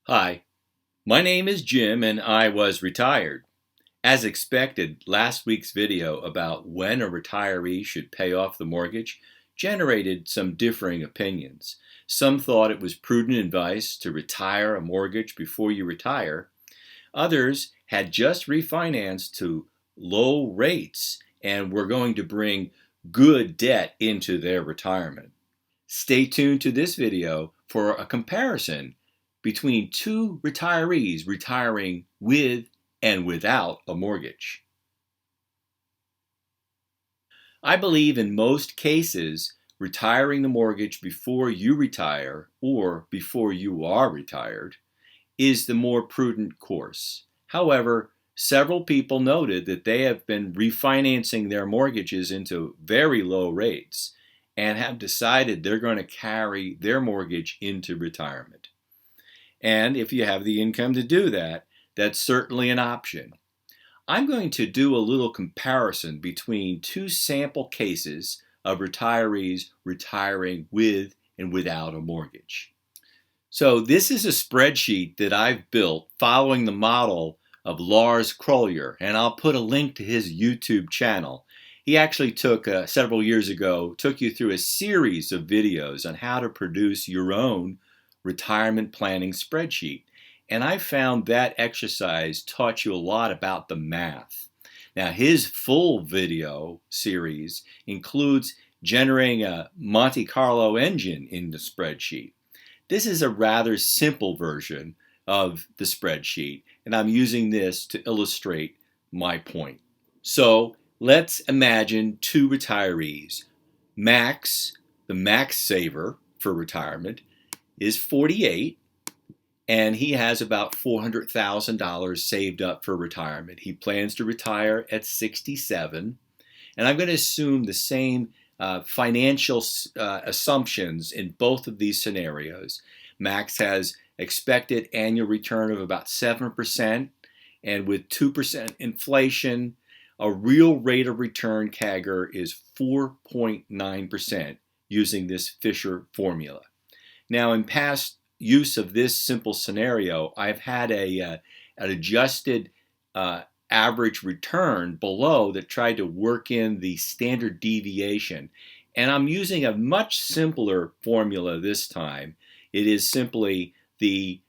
Hi, my name is Jim and I was retired. As expected, last week's video about when a retiree should pay off the mortgage generated some differing opinions. Some thought it was prudent advice to retire a mortgage before you retire. Others had just refinanced to low rates and were going to bring good debt into their retirement. Stay tuned to this video for a comparison between two retirees retiring with and without a mortgage. I believe in most cases, retiring the mortgage before you retire or before you are retired is the more prudent course. However, several people noted that they have been refinancing their mortgages into very low rates and have decided they're going to carry their mortgage into retirement. And if you have the income to do that, that's certainly an option. I'm going to do a little comparison between two sample cases of retirees retiring with and without a mortgage. So this is a spreadsheet that I've built following the model of Lars Koijer, and I'll put a link to his YouTube channel. He actually took several years ago, took you through a series of videos on how to produce your own retirement planning spreadsheet. And I found that exercise taught you a lot about the math. Now, his full video series includes generating a Monte Carlo engine in the spreadsheet. This is a rather simple version of the spreadsheet, and I'm using this to illustrate my point. So let's imagine two retirees. Max, the max saver for retirement, is 48, and he has about $400,000 saved up for retirement. He plans to retire at 67, and I'm going to assume the same financial assumptions in both of these scenarios. Max has expected annual return of about 7%, and with 2% inflation, a real rate of return CAGR is 4.9% using this Fischer formula. Now, in past use of this simple scenario, I've had an adjusted average return below that tried to work in the standard deviation. And I'm using a much simpler formula this time. It is simply the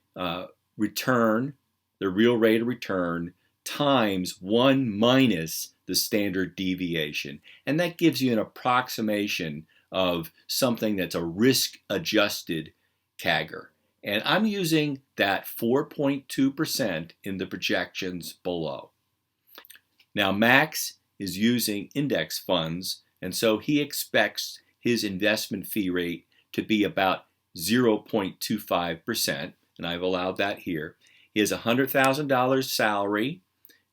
return, the real rate of return, times 1 minus the standard deviation. And that gives you an approximation of something that's a risk-adjusted CAGR. And I'm using that 4.2% in the projections below. Now, Max is using index funds, and so he expects his investment fee rate to be about 0.25%, and I've allowed that here. He has a $100,000 salary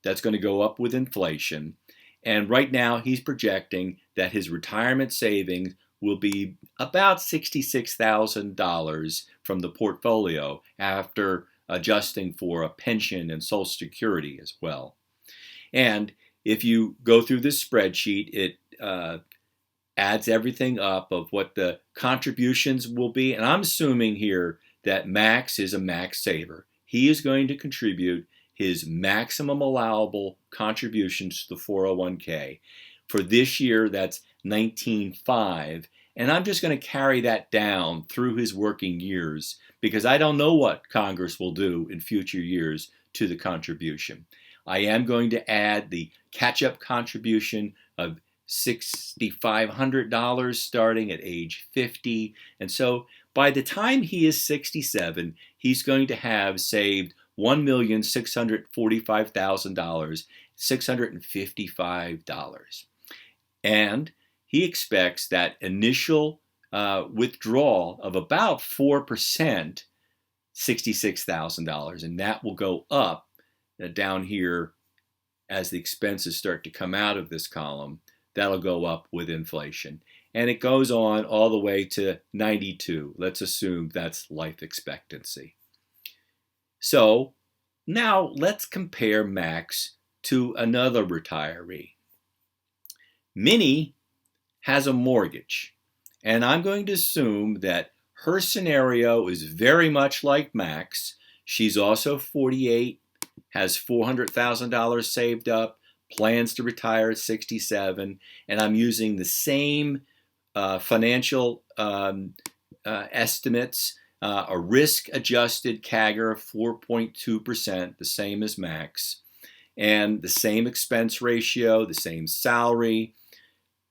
that's going to go up with inflation, and right now he's projecting that his retirement savings will be about $66,000 from the portfolio after adjusting for a pension and Social Security as well. And if you go through this spreadsheet, it adds everything up of what the contributions will be. And I'm assuming here that Max is a max saver. He is going to contribute his maximum allowable contributions to the 401k. For this year, that's $19,500. And I'm just going to carry that down through his working years because I don't know what Congress will do in future years to the contribution. I am going to add the catch-up contribution of $6,500 starting at age 50. And so by the time he is 67, he's going to have saved $1,645,000, $655. And he expects that initial withdrawal of about 4%, $66,000, and that will go up down here as the expenses start to come out of this column. That'll go up with inflation. And it goes on all the way to 92. Let's assume that's life expectancy. So now let's compare Max to another retiree. Minnie has a mortgage, and I'm going to assume that her scenario is very much like Max. She's also 48, has $400,000 saved up, plans to retire at 67, and I'm using the same financial estimates, a risk-adjusted CAGR of 4.2%, the same as Max, and the same expense ratio, the same salary.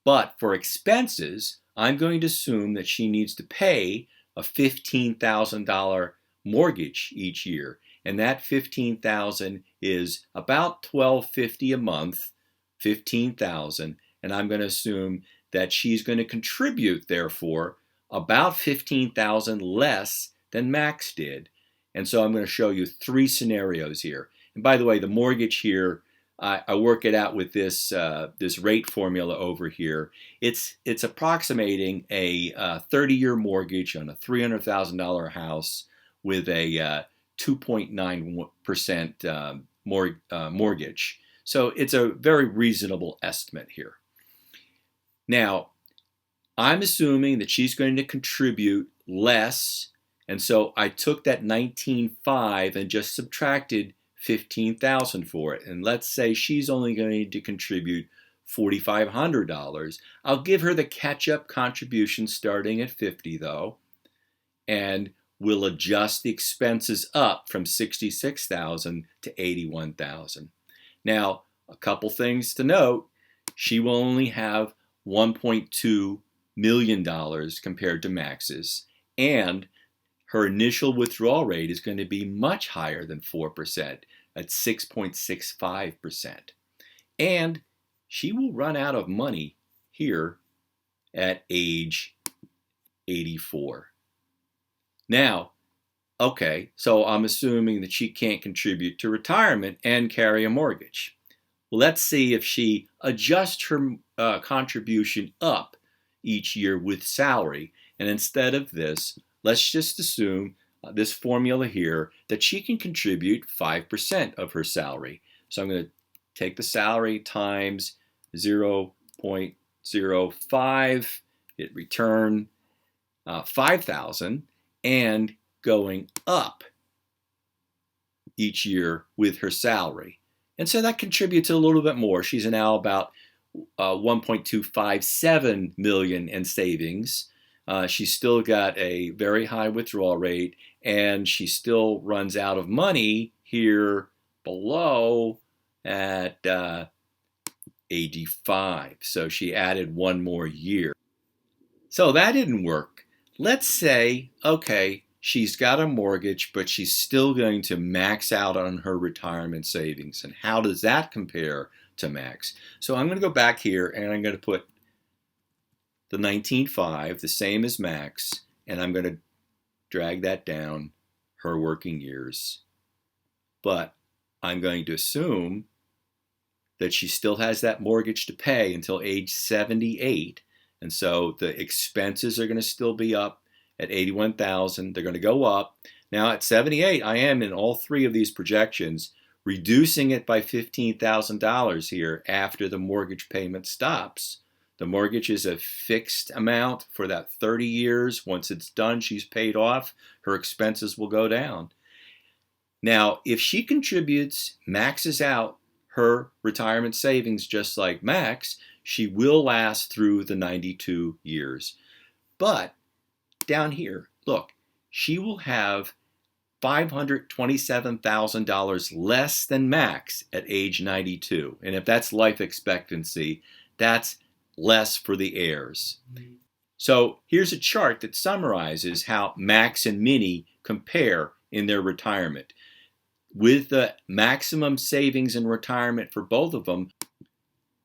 But for expenses, I'm going to assume that she needs to pay a $15,000 mortgage each year. And that $15,000 is about $1,250 a month, $15,000. And I'm going to assume that she's going to contribute, therefore, about $15,000 less than Max did. And so I'm going to show you three scenarios here. And by the way, the mortgage here, I work it out with this rate formula over here. It's approximating a 30-year mortgage on a $300,000 house with a 2.9% mortgage. So it's a very reasonable estimate here. Now, I'm assuming that she's going to contribute less, and so I took that 19.5 and just subtracted $15,000 for it. And let's say she's only going to contribute $4,500. I'll give her the catch-up contribution starting at $50,000 though, and we'll adjust the expenses up from $66,000 to $81,000. Now, a couple things to note. She will only have $1.2 million compared to Max's, and her initial withdrawal rate is going to be much higher than 4% at 6.65%. And she will run out of money here at age 84. Now, okay, so I'm assuming that she can't contribute to retirement and carry a mortgage. Well, let's see if she adjusts her contribution up each year with salary. And instead of this, let's just assume this formula here that she can contribute 5% of her salary. So I'm going to take the salary times 0.05, hit return 5,000, and going up each year with her salary. And so that contributes a little bit more. She's now about 1.257 million in savings. She's still got a very high withdrawal rate, and she still runs out of money here below at 85. So she added one more year. So that didn't work. Let's say, okay, she's got a mortgage, but she's still going to max out on her retirement savings. And how does that compare to Max? So I'm going to go back here, and I'm going to put the 19.5, the same as Max, and I'm going to drag that down her working years. But I'm going to assume that she still has that mortgage to pay until age 78, and so the expenses are going to still be up at $81,000. They're going to go up. Now at 78, I am in all three of these projections reducing it by $15,000 here after the mortgage payment stops. The mortgage is a fixed amount for that 30 years. Once it's done, she's paid off, her expenses will go down. Now, if she contributes, maxes out her retirement savings just like Max, she will last through the 92 years. But down here, look, she will have $527,000 less than Max at age 92. And if that's life expectancy, that's less for the heirs. So here's a chart that summarizes how Max and Minnie compare in their retirement. With the maximum savings in retirement for both of them,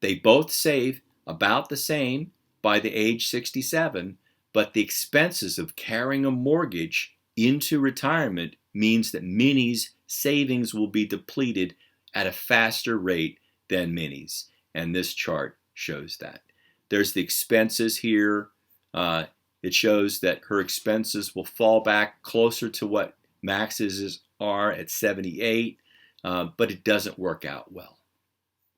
they both save about the same by the age 67, but the expenses of carrying a mortgage into retirement means that Minnie's savings will be depleted at a faster rate than Minnie's. And this chart shows that. There's the expenses here. It shows that her expenses will fall back closer to what Max's are at 78, but it doesn't work out well.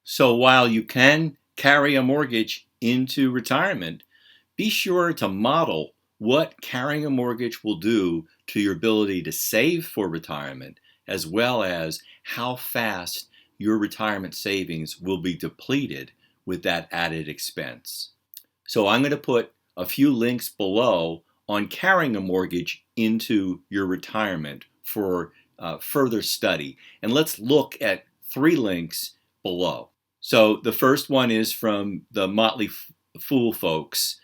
So while you can carry a mortgage into retirement, be sure to model what carrying a mortgage will do to your ability to save for retirement, as well as how fast your retirement savings will be depleted with that added expense. So I'm going to put a few links below on carrying a mortgage into your retirement for further study. And let's look at 3 links below. So the first one is from the Motley Fool folks.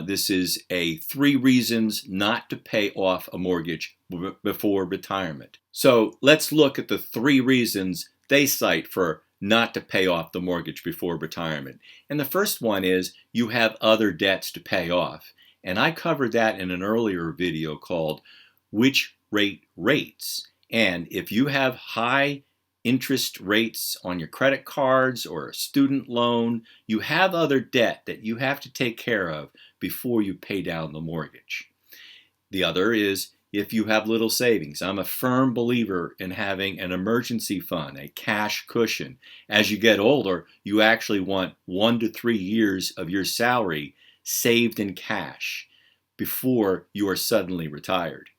This is 3 reasons not to pay off a mortgage before retirement. So let's look at the 3 reasons they cite for not to pay off the mortgage before retirement. And the first one is you have other debts to pay off. And I covered that in an earlier video called Which Rate Rates. And if you have high interest rates on your credit cards or a student loan, you have other debt that you have to take care of before you pay down the mortgage. The other is if you have little savings. I'm a firm believer in having an emergency fund, a cash cushion. As you get older, you actually want 1 to 3 years of your salary saved in cash before you are suddenly retired.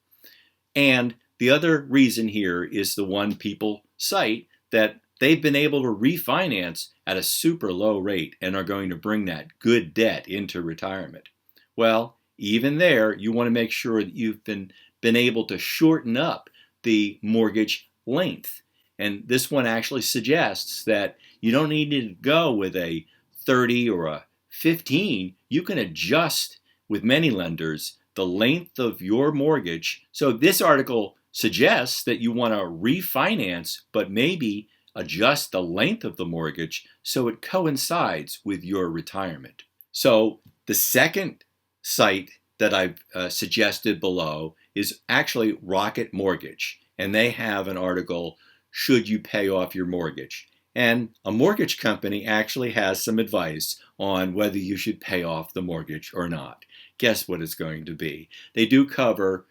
And the other reason here is the one people cite, that they've been able to refinance at a super low rate and are going to bring that good debt into retirement. Well, even there, you want to make sure that you've been able to shorten up the mortgage length. And this one actually suggests that you don't need to go with a 30 or a 15. You can adjust with many lenders the length of your mortgage. So this article suggests that you want to refinance, but maybe adjust the length of the mortgage so it coincides with your retirement. So the second site that I've suggested below is actually Rocket Mortgage. And they have an article, Should You Pay Off Your Mortgage? And a mortgage company actually has some advice on whether you should pay off the mortgage or not. Guess what it's going to be? They do cover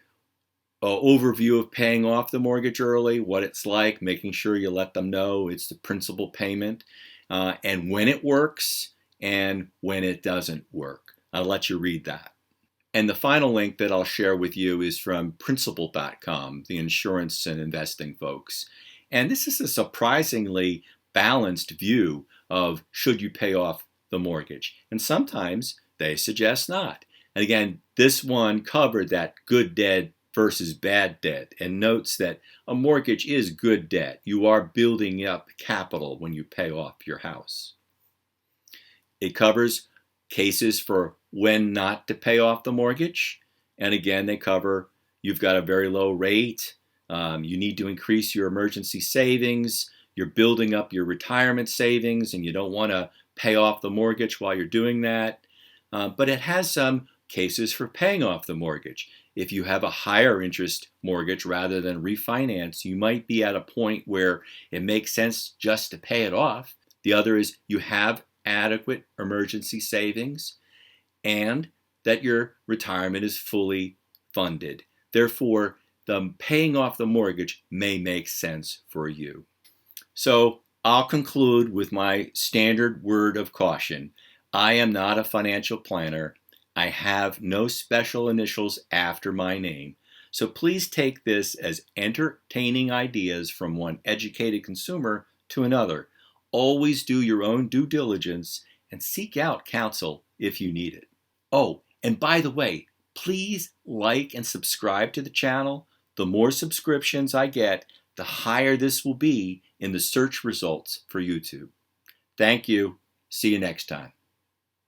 an overview of paying off the mortgage early, what it's like, making sure you let them know it's the principal payment, and when it works and when it doesn't work. I'll let you read that. And the final link that I'll share with you is from Principal.com, the insurance and investing folks. And this is a surprisingly balanced view of should you pay off the mortgage. And sometimes they suggest not. And again, this one covered that good debt versus bad debt and notes that a mortgage is good debt. You are building up capital when you pay off your house. It covers cases for when not to pay off the mortgage. And again, they cover you've got a very low rate, you need to increase your emergency savings, you're building up your retirement savings and you don't want to pay off the mortgage while you're doing that. But it has some cases for paying off the mortgage. If you have a higher interest mortgage rather than refinance, you might be at a point where it makes sense just to pay it off. The other is you have adequate emergency savings and that your retirement is fully funded. Therefore, the paying off the mortgage may make sense for you. So I'll conclude with my standard word of caution. I am not a financial planner. I have no special initials after my name. So please take this as entertaining ideas from one educated consumer to another. Always do your own due diligence and seek out counsel if you need it. Oh, and by the way, please like and subscribe to the channel. The more subscriptions I get, the higher this will be in the search results for YouTube. Thank you. See you next time.